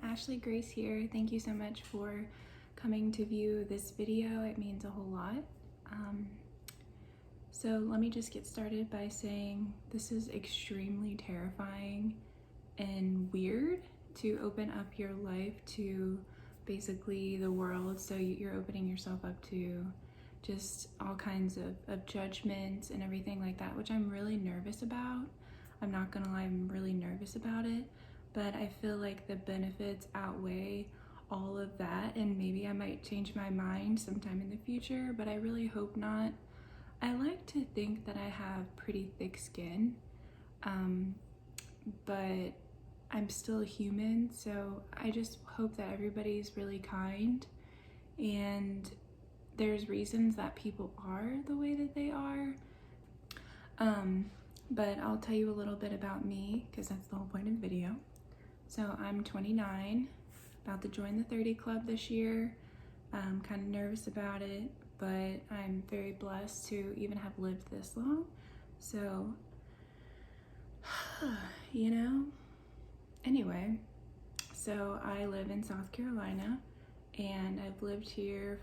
Ashley Grace here. Thank you so much for coming to view this video. It means a whole lot. So let me just get started by saying this is extremely terrifying and weird to open up your life to basically the world. So you're opening yourself up to just all kinds of judgments and everything like that, which I'm really nervous about. I'm not gonna lie, I'm really nervous about it, but I feel like the benefits outweigh all of that, and maybe I might change my mind sometime in the future, but I really hope not. I like to think that I have pretty thick skin, but I'm still human, so I just hope that everybody's really kind, and there's reasons that people are the way that they are. But I'll tell you a little bit about me because that's the whole point of the video. So I'm 29, about to join the 30 club this year. I'm kind of nervous about it, but I'm very blessed to even have lived this long. So, you know, anyway, so I live in South Carolina and I've lived here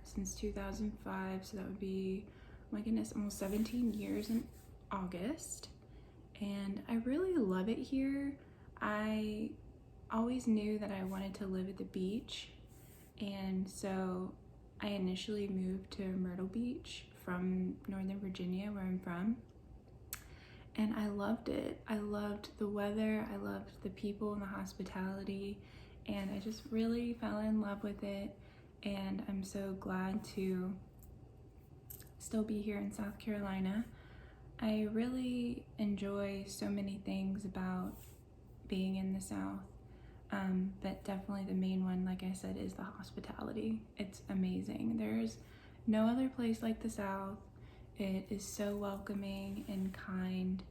since 2005. So that would be, my goodness, almost 17 years in August, and I really love it here. I always knew that I wanted to live at the beach, and so I initially moved to Myrtle Beach from Northern Virginia, where I'm from, and I loved it. I loved the weather, I loved the people and the hospitality, and I just really fell in love with it, and I'm so glad to still be here in South Carolina. I really enjoy so many things about being in the South, but definitely the main one, like I said, is the hospitality. It's amazing. There's no other place like the South. It is so welcoming and kind.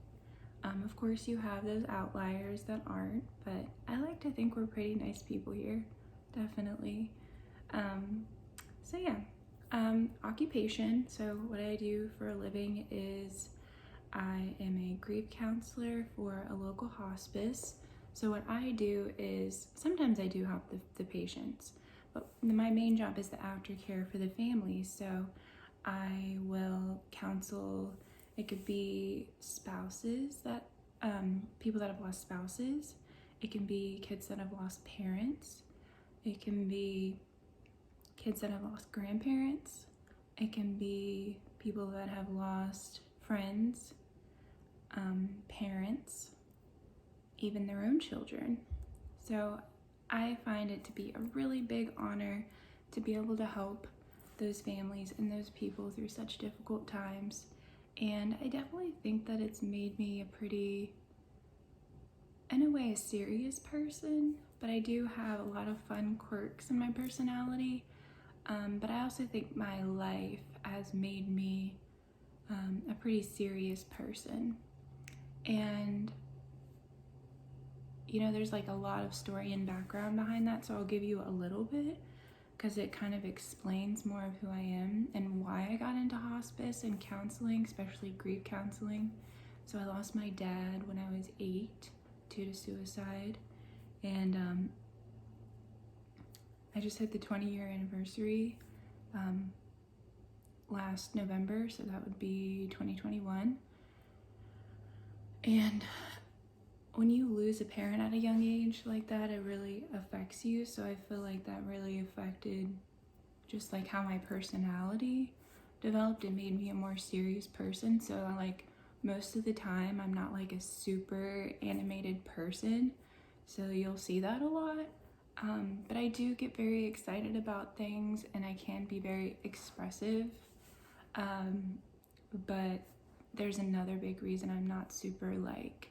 Of course, you have those outliers that aren't, but I like to think we're pretty nice people here, definitely. So yeah, occupation. So what I do for a living is I am a grief counselor for a local hospice. So what I do is, sometimes I do help the patients, but my main job is the aftercare for the families. So I will counsel, it could be spouses that, people that have lost spouses. It can be kids that have lost parents. It can be kids that have lost grandparents. It can be people that have lost friends, parents, even their own children. So I find it to be a really big honor to be able to help those families and those people through such difficult times. And I definitely think that it's made me a pretty, in a way, a serious person, but I do have a lot of fun quirks in my personality. But I also think my life has made me a pretty serious person. And you know, there's like a lot of story and background behind that, so I'll give you a little bit because it kind of explains more of who I am and why I got into hospice and counseling, especially grief counseling. So I lost my dad when I was 8 due to suicide, and I just hit the 20-year anniversary last November, so that would be 2021. And when you lose a parent at a young age like that, it really affects you. So I feel like that really affected just like how my personality developed. It made me a more serious person. So like most of the time, I'm not like a super animated person. So you'll see that a lot. But I do get very excited about things and I can be very expressive. But there's another big reason I'm not super like,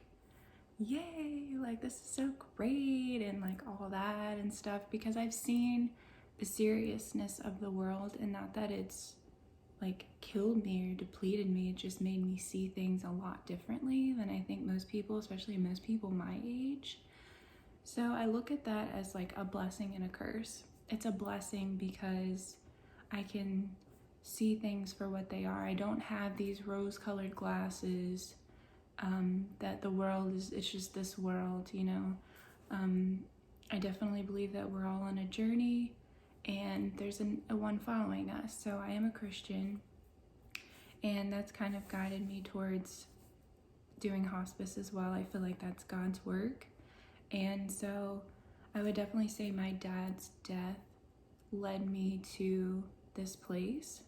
yay, like this is so great and like all that and stuff, because I've seen the seriousness of the world, and not that it's like killed me or depleted me, it just made me see things a lot differently than I think most people, especially most people my age. So I look at that as like a blessing and a curse. It's a blessing because I can see things for what they are. I don't have these rose-colored glasses that the world is, it's just this world, you know. I definitely believe that we're all on a journey and there's a one following us. So I am a Christian, and that's kind of guided me towards doing hospice as well. I feel like that's God's work. And so I would definitely say my dad's death led me to this place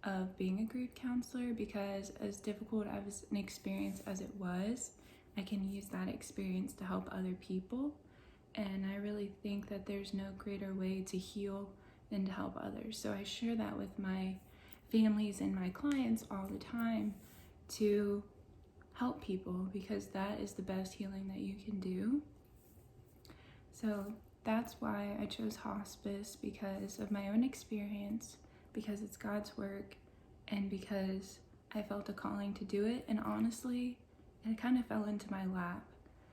of being a grief counselor, because as difficult as an experience as it was, I can use that experience to help other people. And I really think that there's no greater way to heal than to help others. So I share that with my families and my clients all the time, to help people, because that is the best healing that you can do. So that's why I chose hospice, because of my own experience, because it's God's work, and because I felt a calling to do it. And honestly, it kind of fell into my lap.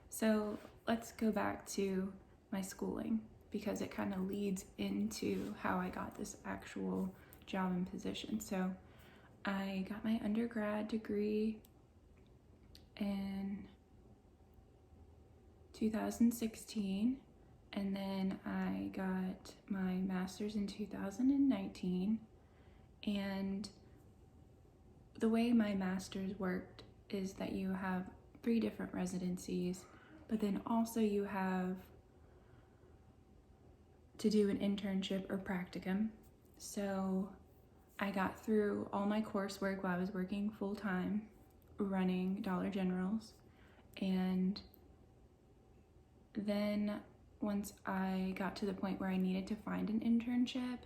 So let's go back to my schooling, because it kind of leads into how I got this actual job and position. So I got my undergrad degree in 2016, and then I got my master's in 2019. And the way my master's worked is that you have 3 different residencies, but then also you have to do an internship or practicum. So I got through all my coursework while I was working full-time running Dollar Generals, and then once I got to the point where I needed to find an internship,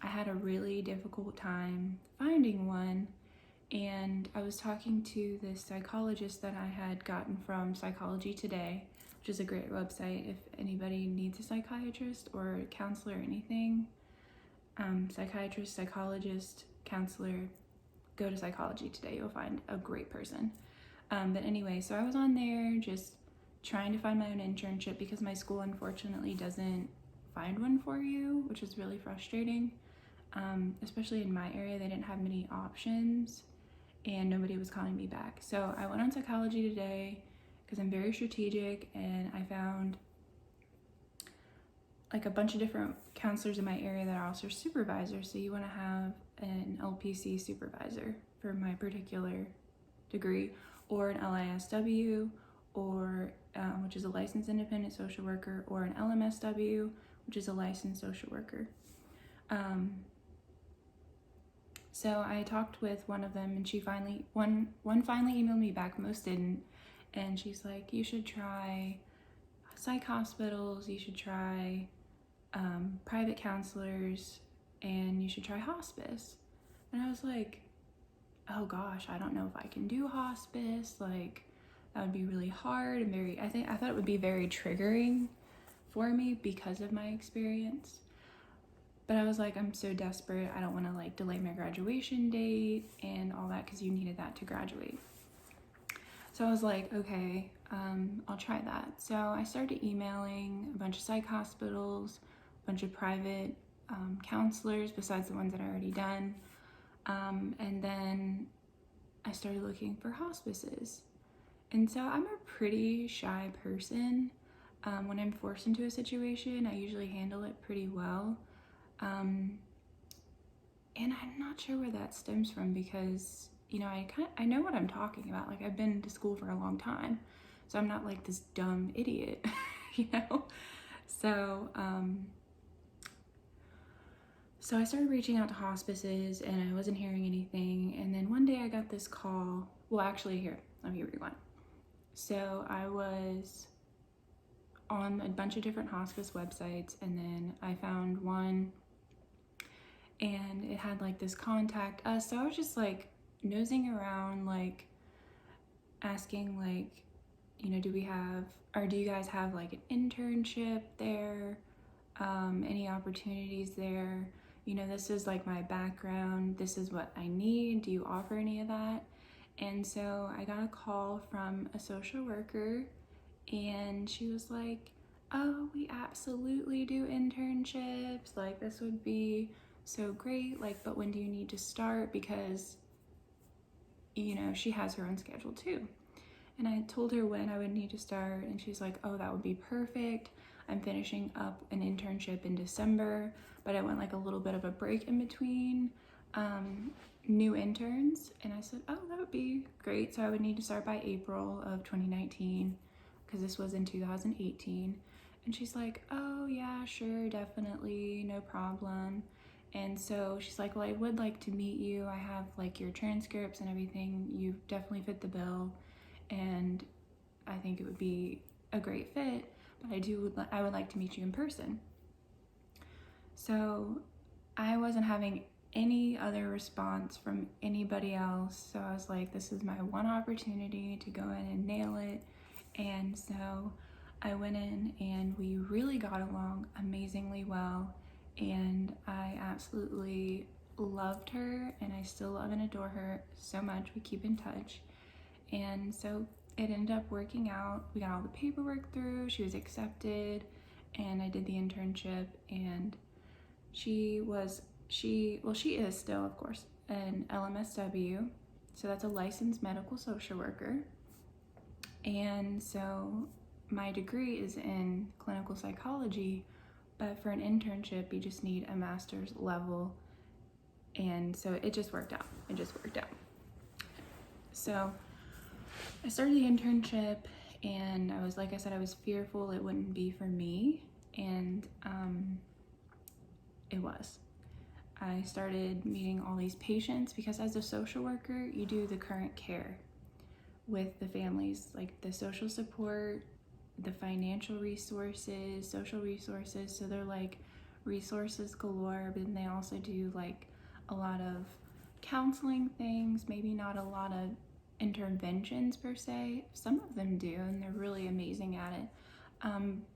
I had a really difficult time finding one. And I was talking to this psychologist that I had gotten from Psychology Today, which is a great website if anybody needs a psychiatrist or a counselor or anything. Psychiatrist, psychologist, counselor, go to Psychology Today, you'll find a great person. But anyway, so I was on there just trying to find my own internship, because my school unfortunately doesn't find one for you, which is really frustrating. Especially in my area, they didn't have many options and nobody was calling me back. So I went on Psychology Today because I'm very strategic, and I found like a bunch of different counselors in my area that are also supervisors. So you want to have an LPC supervisor for my particular degree, or an LISW, or which is a licensed independent social worker, or an LMSW, which is a licensed social worker. So I talked with one of them, and she finally one finally emailed me back, most didn't, and she's like, you should try psych hospitals, you should try private counselors, and you should try hospice. And I was like, oh gosh, I don't know if I can do hospice. Like, that would be really hard and I thought it would be very triggering for me because of my experience. But I was like, I'm so desperate. I don't want to like delay my graduation date and all that, because you needed that to graduate. So I was like, okay, I'll try that. So I started emailing a bunch of psych hospitals, a bunch of private counselors besides the ones that I already done. And then I started looking for hospices. And so I'm a pretty shy person. When I'm forced into a situation, I usually handle it pretty well. And I'm not sure where that stems from, because, you know, I know what I'm talking about. Like, I've been to school for a long time, so I'm not like this dumb idiot, you know? So I started reaching out to hospices, and I wasn't hearing anything. And then one day I got this call. Well, actually, here, let me rewind. So I was on a bunch of different hospice websites, and then I found one, and it had like this contact us. So I was just like nosing around, like asking, like, you know, do you guys have like an internship there? Any opportunities there? You know, this is like my background. This is what I need. Do you offer any of that? And so I got a call from a social worker, and she was like, oh, we absolutely do internships. Like, this would be so great. Like, but when do you need to start? Because, you know, she has her own schedule too. And I told her when I would need to start, and she's like, oh, that would be perfect. I'm finishing up an internship in December, but I went like a little bit of a break in between new interns, and I said, oh, that would be great. So I would need to start by April of 2019 because this was in 2018. And she's like, oh yeah, sure, definitely, no problem. And so she's like, well, I would like to meet you. I have like your transcripts and everything. You definitely fit the bill, and I think it would be a great fit, but I would like to meet you in person. So I wasn't having any other response from anybody else. So I was like, this is my one opportunity to go in and nail it. And so I went in and we really got along amazingly well. And I absolutely loved her, and I still love and adore her so much. We keep in touch. And so it ended up working out. We got all the paperwork through, she was accepted, and I did the internship. And she is still, of course, an LMSW, so that's a licensed medical social worker. And so my degree is in clinical psychology, but for an internship, you just need a master's level. And so it just worked out. So I started the internship, and I was, like I said, I was fearful it wouldn't be for me, and it was. I started meeting all these patients because as a social worker, you do the current care with the families, like the social support, the financial resources, social resources. So they're like resources galore, but then they also do like a lot of counseling things, maybe not a lot of interventions per se. Some of them do, and they're really amazing at it.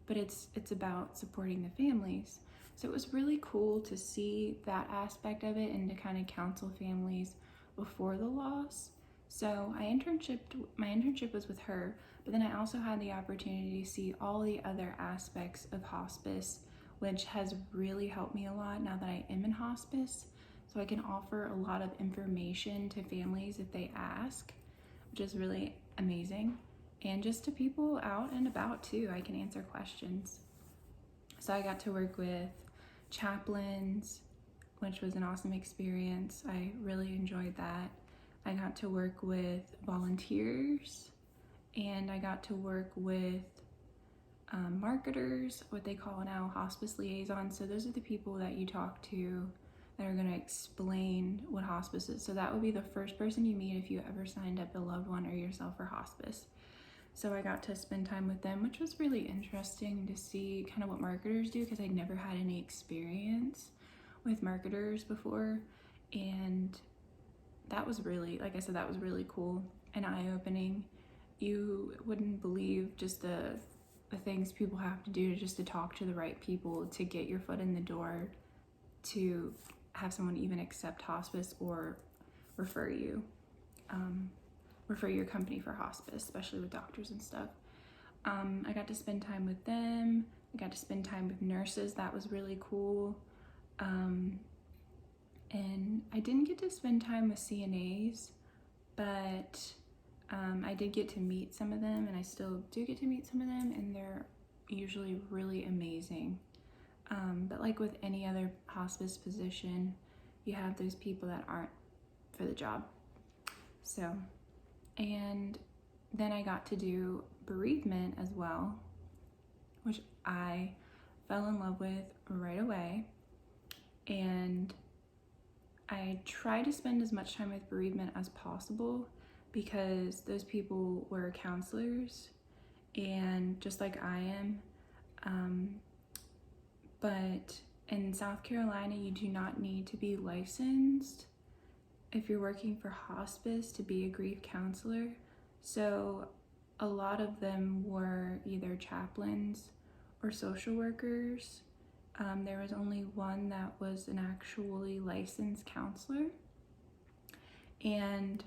But it's about supporting the families. So it was really cool to see that aspect of it and to kind of counsel families before the loss. So my internship was with her, but then I also had the opportunity to see all the other aspects of hospice, which has really helped me a lot now that I am in hospice. So I can offer a lot of information to families if they ask, which is really amazing. And just to people out and about too, I can answer questions. So I got to work with chaplains, which was an awesome experience. I really enjoyed that. I got to work with volunteers, and I got to work with marketers, what they call now hospice liaisons. So those are the people that you talk to that are going to explain what hospice is. So that would be the first person you meet if you ever signed up a loved one or yourself for hospice. So I got to spend time with them, which was really interesting to see kind of what marketers do, because I'd never had any experience with marketers before. And that was really, like I said, that was really cool and eye-opening. You wouldn't believe just the things people have to do to talk to the right people to get your foot in the door to have someone even accept hospice or refer your company for hospice, especially with doctors and stuff. I got to spend time with them. I got to spend time with nurses. That was really cool. And I didn't get to spend time with CNAs, but I did get to meet some of them, and I still do get to meet some of them, and they're usually really amazing. But like with any other hospice position, you have those people that aren't for the job. So, and then I got to do bereavement as well, which I fell in love with right away. And I try to spend as much time with bereavement as possible because those people were counselors, and just like I am. But in South Carolina, you do not need to be licensed if you're working for hospice to be a grief counselor. So a lot of them were either chaplains or social workers. There was only one that was an actually licensed counselor, and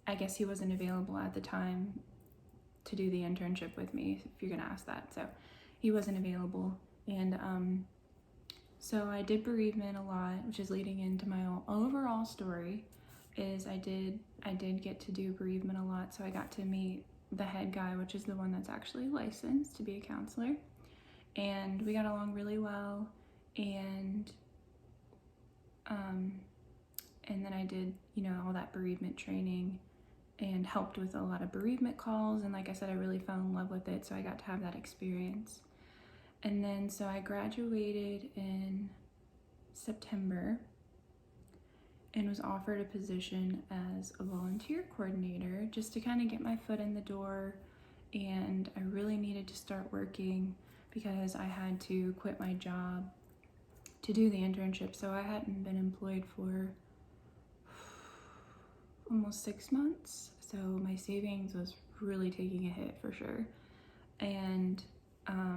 I guess he wasn't available at the time to do the internship with me, if you're gonna ask that. So he wasn't available, and so I did bereavement a lot, which is leading into my overall story. Is I did get to do bereavement a lot, so I got to meet the head guy, which is the one that's actually licensed to be a counselor. And we got along really well. And then I did, all that bereavement training and helped with a lot of bereavement calls. And like I said, I really fell in love with it. So I got to have that experience. And then, so I graduated in September and was offered a position as a volunteer coordinator just to kind of get my foot in the door. And I really needed to start working because I had to quit my job to do the internship. So I hadn't been employed for almost 6 months. So my savings was really taking a hit for sure. And I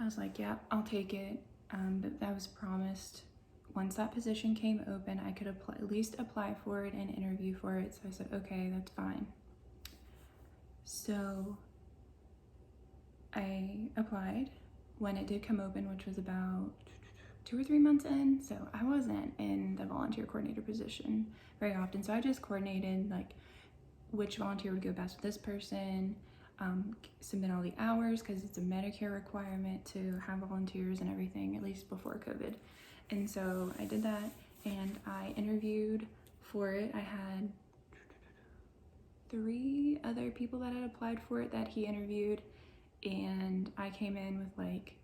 was like, yeah, I'll take it. But I was promised once that position came open, I could at least apply for it and interview for it. So I said, okay, that's fine. So I applied when it did come open, which was about 2 or 3 months in. So I wasn't in the volunteer coordinator position very often. So I just coordinated like which volunteer would go best with this person, submit all the hours because it's a Medicare requirement to have volunteers and everything, at least before COVID. And so I did that and I interviewed for it. I had 3 other people that had applied for it that he interviewed, and I came in with like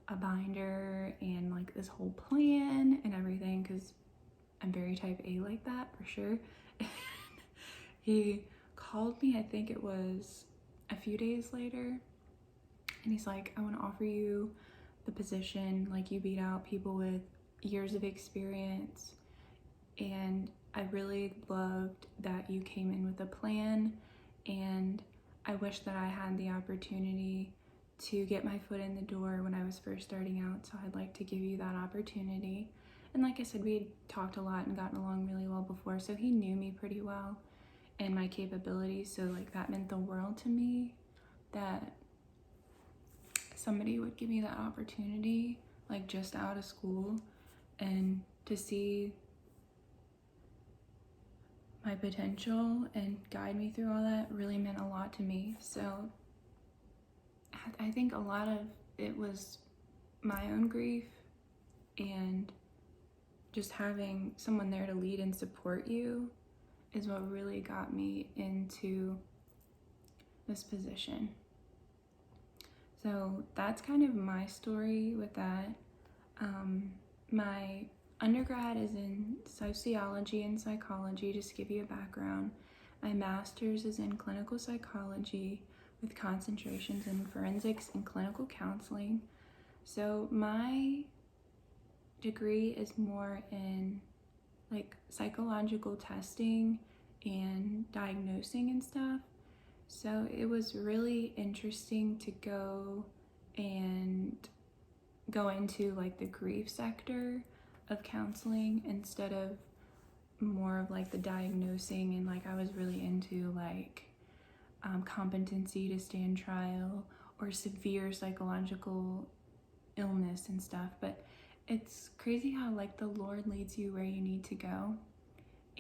a binder and like this whole plan and everything because I'm very type A like that for sure. He called me, I think it was a few days later, and he's like, I want to offer you the position. Like, you beat out people with years of experience, and I really loved that you came in with a plan, and I wish that I had the opportunity to get my foot in the door when I was first starting out, so I'd like to give you that opportunity. And like I said, we had talked a lot and gotten along really well before, so he knew me pretty well and my capabilities, so like that meant the world to me that somebody would give me that opportunity, like just out of school, and to see my potential and guide me through all that really meant a lot to me. So I think a lot of it was my own grief and just having someone there to lead and support you is what really got me into this position. So that's kind of my story with that. My undergrad is in sociology and psychology, just to give you a background. My master's is in clinical psychology with concentrations in forensics and clinical counseling. So my degree is more in like psychological testing and diagnosing and stuff. So it was really interesting to go into like the grief sector of counseling instead of more of like the diagnosing, and like I was really into like competency to stand trial or severe psychological illness and stuff. But it's crazy how like the Lord leads you where you need to go.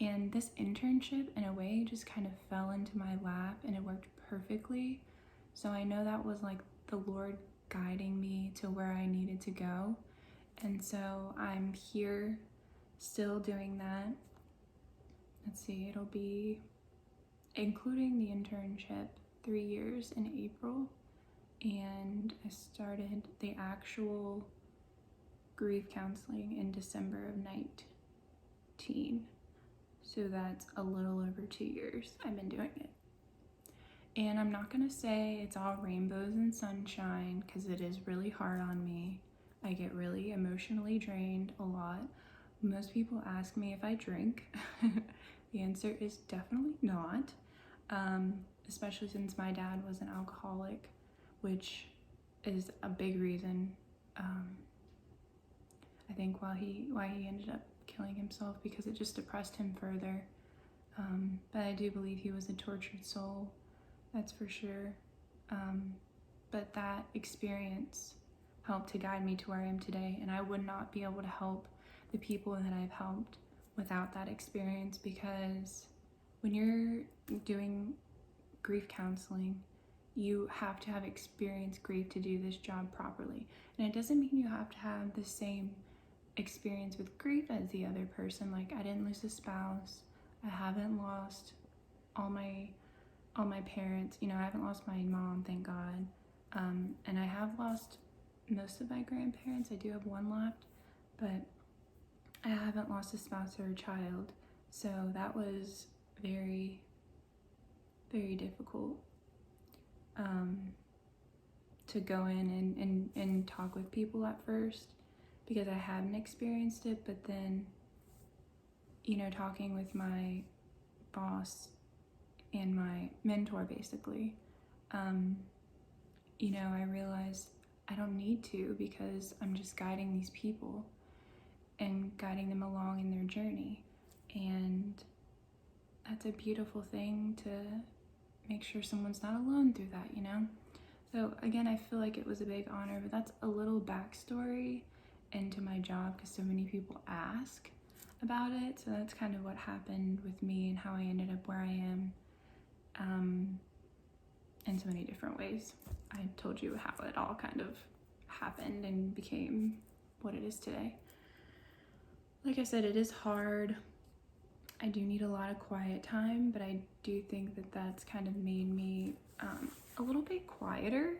And this internship in a way just kind of fell into my lap and it worked perfectly. So I know that was like the Lord guiding me to where I needed to go. And so I'm here still doing that. Let's see, it'll be, including the internship, 3 years in April. And I started the actual grief counseling in December of 19. So that's a little over 2 years I've been doing it. And I'm not gonna say it's all rainbows and sunshine because it is really hard on me. I get really emotionally drained a lot. Most people ask me if I drink. The answer is definitely not, especially since my dad was an alcoholic, which is a big reason, I think why he ended up killing himself, because it just depressed him further. But I do believe he was a tortured soul, that's for sure. But that experience helped to guide me to where I am today, and I would not be able to help the people that I've helped without that experience, because when you're doing grief counseling, you have to have experienced grief to do this job properly. And it doesn't mean you have to have the same experience with grief as the other person. Like, I didn't lose a spouse. I haven't lost all my parents. You know, I haven't lost my mom, thank God. And I have lost most of my grandparents. I do have one left, but I haven't lost a spouse or a child. So that was very, very difficult to go in and talk with people at first, because I hadn't experienced it. But then, you know, talking with my boss and my mentor, basically, you know, I realized I don't need to, because I'm just guiding these people and guiding them along in their journey. And that's a beautiful thing, to make sure someone's not alone through that, you know? So again, I feel like it was a big honor, but that's a little backstory into my job, because so many people ask about it. So that's kind of what happened with me and how I ended up where I am, in so many different ways. I told you how it all kind of happened and became what it is today. Like I said, it is hard. I do need a lot of quiet time, but I do think that that's kind of made me a little bit quieter.